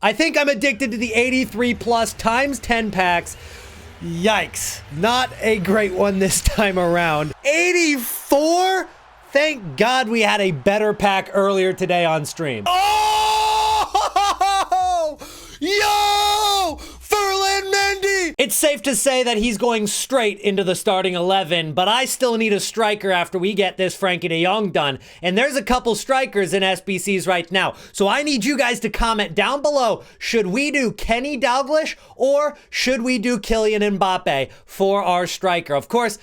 I think I'm addicted to the 83 plus times 10 packs. Yikes. Not a great one this time around. 84? Thank God we had a better pack earlier today on stream. Oh! Yo! Ferland Mendy! It's safe to say that he's going straight into the starting 11, but I still need a striker after we get this Frankie de Jong done. And there's a couple strikers in SBCs right now. So I need you guys to comment down below, should we do Kenny Dalglish or should we do Kylian Mbappe for our striker? Of course,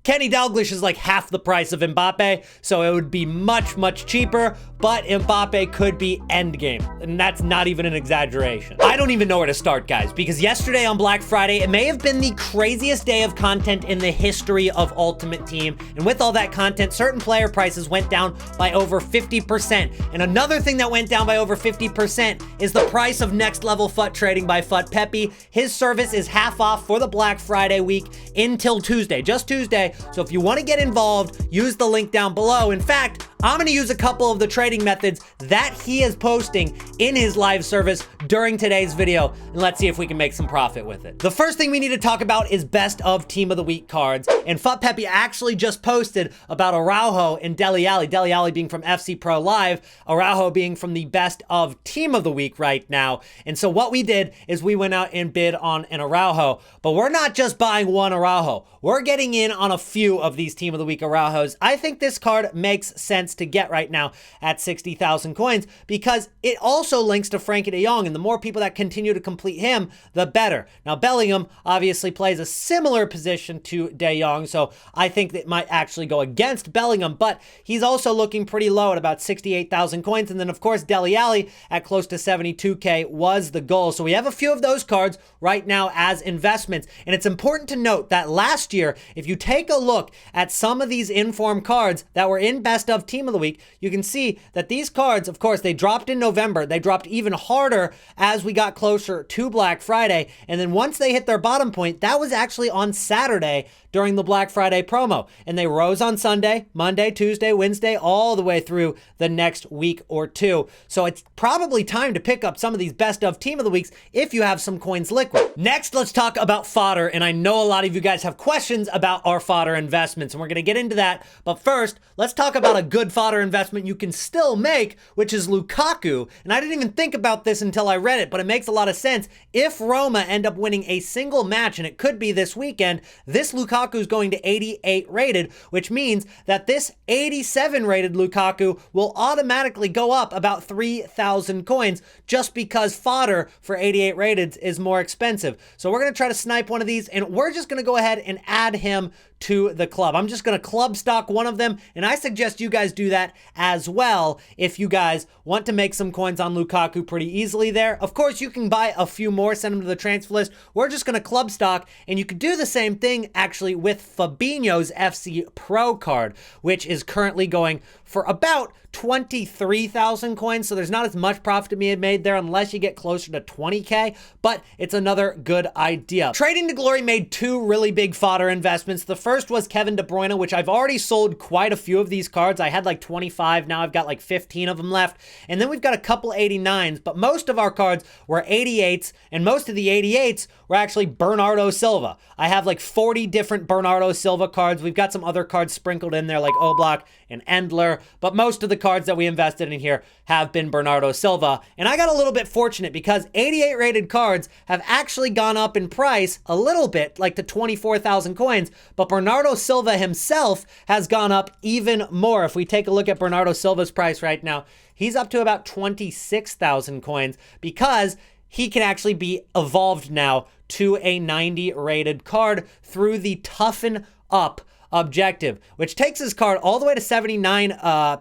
Kenny Dalglish is like half the price of Mbappe, so it would be much, much cheaper, but Mbappe could be endgame, and that's not even an exaggeration. I don't even know where to start, guys, because yesterday on Black Friday, it may have been the craziest day of content in the history of Ultimate Team, and with all that content, certain player prices went down by over 50%, and another thing that went down by over 50% is the price of next level FUT trading by MBAPPE. His service is half off for the Black Friday week until Tuesday, just Tuesday. So if you want to get involved, use the link down below. In fact, I'm going to use a couple of the trading methods that he is posting in his live service during today's video, and let's see if we can make some profit with it. The first thing we need to talk about is best of team of the week cards, and MBAPPE actually just posted about Araujo and Dele Alli. Dele Alli being from FC Pro Live, Araujo being from the best of team of the week right now. And so what we did is we went out and bid on an Araujo, but we're not just buying one Araujo. We're getting in on a few of these team of the week Araujos. I think this card makes sense to get right now at 60,000 coins because it also links to Frankie de Jong, and the more people that continue to complete him, the better. Now, Bellingham obviously plays a similar position to de Jong, so I think that might actually go against Bellingham, but he's also looking pretty low at about 68,000 coins, and then of course Dele Alli at close to 72k was the goal. So we have a few of those cards right now as investments, and it's important to note that last year, if you take a look at some of these inform cards that were in best of team of the week, you can see that these cards, of course, they dropped in November. They dropped even harder as we got closer to Black Friday. And then once they hit their bottom point, that was actually on Saturday during the Black Friday promo. And they rose on Sunday, Monday, Tuesday, Wednesday, all the way through the next week or two. So it's probably time to pick up some of these best of team of the weeks if you have some coins liquid. Next, let's talk about fodder. And I know a lot of you guys have questions about our fodder investments, and we're going to get into that. But first, let's talk about a good fodder investment you can still make, which is Lukaku. And I didn't even think about this until I read it, but it makes a lot of sense. If Roma end up winning a single match, and it could be this weekend, this Lukaku is going to 88 rated, which means that this 87 rated Lukaku will automatically go up about 3,000 coins just because fodder for 88 rated is more expensive. So we're going to try to snipe one of these, and we're just going to go ahead and add him to the club. I'm just going to club stock one of them, and I suggest you guys do that as well if you guys want to make some coins on Lukaku pretty easily there. Of course, you can buy a few more, send them to the transfer list. We're just going to club stock, and you could do the same thing actually with Fabinho's FC Pro card, which is currently going for about 23,000 coins, so there's not as much profit to be made there unless you get closer to 20k, but it's another good idea. Trading to Glory made two really big fodder investments. The first was Kevin De Bruyne, which I've already sold quite a few of these cards. I had like 25, now I've got like 15 of them left, and then we've got a couple 89s, but most of our cards were 88s, and most of the 88s were actually Bernardo Silva. I have like 40 different Bernardo Silva cards. We've got some other cards sprinkled in there like Oblak and Endler, but most of the cards that we invested in here have been Bernardo Silva. And I got a little bit fortunate because 88 rated cards have actually gone up in price a little bit, like to 24,000 coins, but Bernardo Silva himself has gone up even more. If we take a look at Bernardo Silva's price right now, he's up to about 26,000 coins because he can actually be evolved now to a 90 rated card through the Toughen Up objective, which takes his card all the way to 79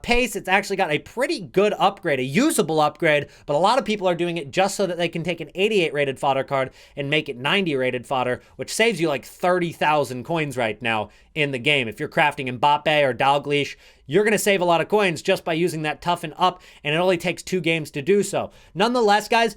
pace. It's actually got a pretty good upgrade, a usable upgrade, but a lot of people are doing it just so that they can take an 88 rated fodder card and make it 90 rated fodder, which saves you like 30,000 coins right now in the game. If you're crafting Mbappe or Dalglish, you're going to save a lot of coins just by using that Toughen Up, and it only takes 2 games to do so. Nonetheless, guys,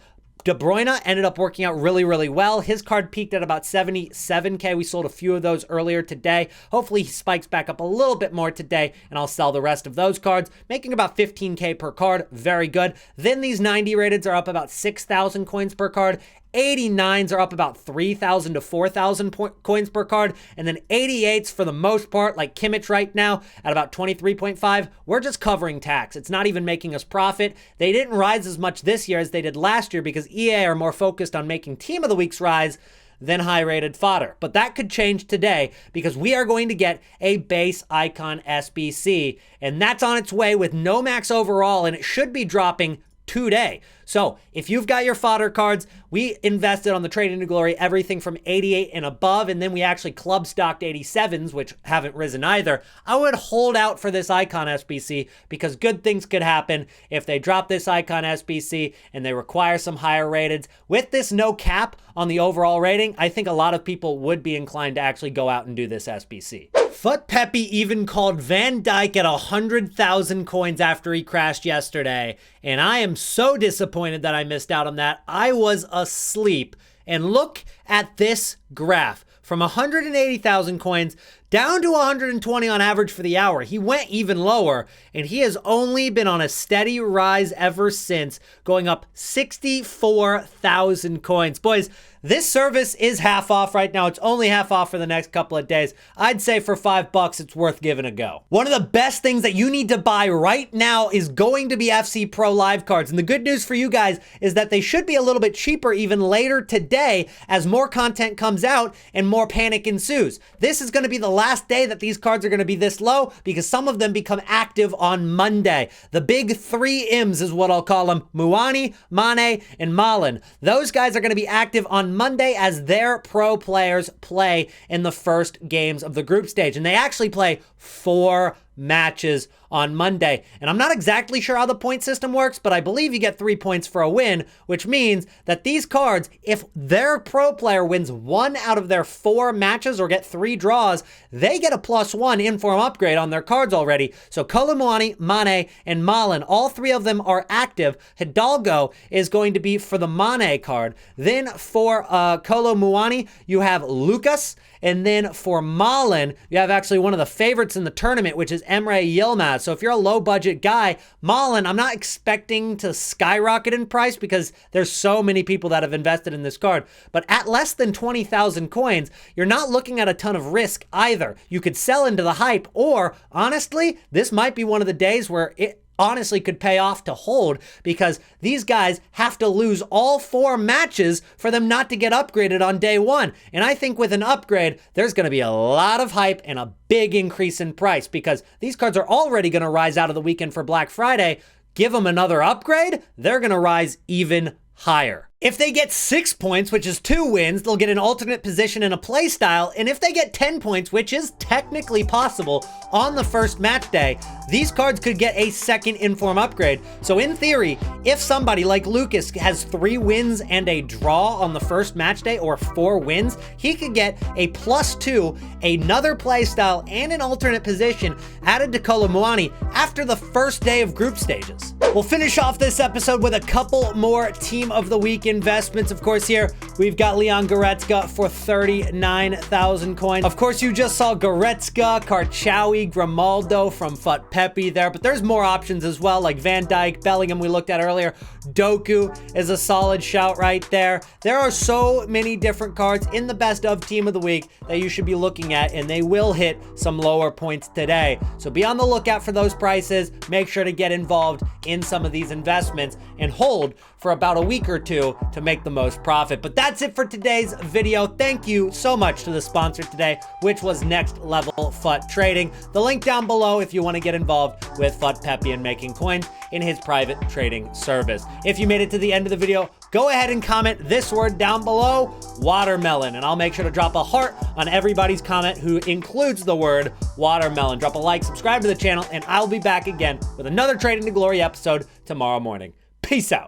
De Bruyne ended up working out really, really well. His card peaked at about 77K. We sold a few of those earlier today. Hopefully he spikes back up a little bit more today, and I'll sell the rest of those cards, making about 15K per card. Very good. Then these 90 rateds are up about 6,000 coins per card. 89s are up about 3,000 to 4,000 coins per card. And then 88s, for the most part, like Kimmich right now at about 23.5, we're just covering tax. It's not even making us profit. They didn't rise as much this year as they did last year because EA are more focused on making Team of the Weeks rise than high-rated fodder. But that could change today because we are going to get a base icon SBC, and that's on its way with no max overall, and it should be dropping today. So if you've got your fodder cards, we invested on the Trading to Glory, everything from 88 and above, and then we actually club stocked 87s, which haven't risen either. I would hold out for this icon SBC because good things could happen if they drop this icon SBC and they require some higher rateds. With this no cap on the overall rating, I think a lot of people would be inclined to actually go out and do this SBC. MBAPPE even called Van Dijk at 100,000 coins after he crashed yesterday, and I am so disappointed that I missed out on that. I was asleep. And look at this graph. From 180,000 coins down to 120 on average for the hour. He went even lower, and he has only been on a steady rise ever since, going up 64,000 coins. Boys, this service is half off right now. It's only half off for the next couple of days. I'd say for $5, it's worth giving a go. One of the best things that you need to buy right now is going to be FC Pro Live cards. And the good news for you guys is that they should be a little bit cheaper even later today as more content comes out and more panic ensues. This is going to be the last day that these cards are going to be this low because some of them become active on Monday. The big 3 M's is what I'll call them: Muani, Mane, and Malen. Those guys are going to be active on Monday as their pro players play in the first games of the group stage. And they actually play 4 matches on Monday. And I'm not exactly sure how the point system works, but I believe you get 3 points for a win, which means that these cards, if their pro player wins 1 out of their 4 matches or get 3 draws, they get a +1 inform upgrade on their cards already. So Kolo Muani, Mane, and Malen, all 3 of them are active. Hidalgo is going to be for the Mane card. Then for Kolo Muani, you have Lucas. And then for Malen, you have actually one of the favorites in the tournament, which is Emre Yilmaz. So if you're a low budget guy, Malen, I'm not expecting to skyrocket in price because there's so many people that have invested in this card. But at less than 20,000 coins, you're not looking at a ton of risk either. You could sell into the hype, or honestly, this might be one of the days where it honestly could pay off to hold because these guys have to lose all 4 matches for them not to get upgraded on day 1. And I think with an upgrade, there's going to be a lot of hype and a big increase in price because these cards are already going to rise out of the weekend for Black Friday. Give them another upgrade, they're going to rise even higher. If they get 6 points, which is 2 wins, they'll get an alternate position in a play style. And if they get 10 points, which is technically possible on the first match day, these cards could get a second inform upgrade. So in theory, if somebody like Lucas has 3 wins and a draw on the first match day, or 4 wins, he could get a +2, another play style, and an alternate position added to Kolo Muani after the first day of group stages. We'll finish off this episode with a couple more Team of the Week investments. Of course, here we've got Leon Goretzka for 39,000 coins. Of course, you just saw Goretzka, Karchawi, Grimaldo from MBAPPE there, but there's more options as well, like Van Dijk, Bellingham we looked at earlier. Doku is a solid shout right there. There are so many different cards in the best of Team of the Week that you should be looking at, and they will hit some lower points today. So be on the lookout for those prices. Make sure to get involved in some of these investments and hold for about a week or 2 to make the most profit. But that's it for today's video. Thank you so much to the sponsor today, which was Next Level FUT Trading. The link down below if you want to get involved with MBAPPE and making coins in his private trading service. If you made it to the end of the video, go ahead and comment this word down below, watermelon, and I'll make sure to drop a heart on everybody's comment who includes the word watermelon. Drop a like, subscribe to the channel, and I'll be back again with another Trading to Glory episode tomorrow morning. Peace out.